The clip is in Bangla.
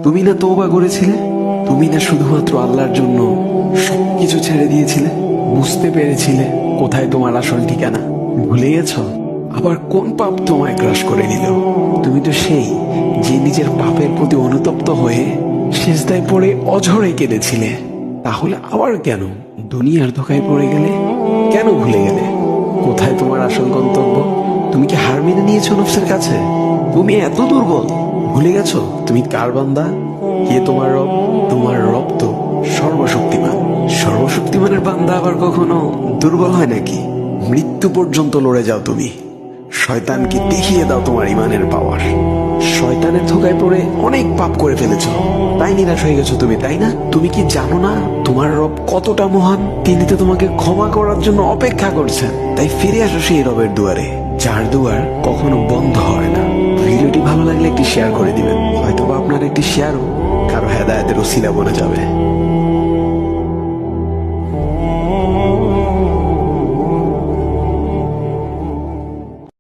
তুমি না তওবা করেছিলে? তুমি না শুধুমাত্র আল্লাহর জন্য সবকিছু ছেড়ে দিয়েছিলে? বুঝতে পেরেছিলে কোথায় তোমার আসল ঠিকানা? ভুলে গেছো? আবার কোন পাপ তোমায় গ্রাস করে নিল? তুমি তো সেই যে নিজের পাপের প্রতি অনুতপ্ত হয়ে সিজদায় পড়ে অঝরে কেঁদেছিলে। তাহলে আবার কেন দুনিয়ার ধোকায় পড়ে গেলে? কেন ভুলে গেলে কোথায় তোমার আসল গন্তব্য? তুমি কি হার মেনে নিয়েছো নফসের কাছে? তুমি এত দুর্বল, ভুলে গেছো তুমি কার বান্দা? কে তোমার রব? তোমার রব তো সর্বশক্তিমান। সর্বশক্তিমানের বান্দা আবার কখনো দুর্বল হয় নাকি? মৃত্যু পর্যন্ত লড়ে যাও তুমি। শয়তানকে দেখিয়ে দাও তোমার ইমানের পাওয়ার। শয়তানের ধোকায় পড়ে অনেক পাপ করে ফেলেছো, তাই নিরাশ হয়ে গেছো তুমি, তাই না? তুমি কি জানো না তোমার রব কতটা মহান? তিনি তো তোমাকে ক্ষমা করার জন্য অপেক্ষা করছেন। তাই ফিরে আসো সেই রবের দুয়ারে, যার দুয়ার কখনো বন্ধ হয় না। ভিডিওটি ভালো লাগলে একটি শেয়ার করে দিবেন, হয়তোবা আপনার একটি শেয়ারও কারো হেদায়েতের উসিলা বনে যাবে।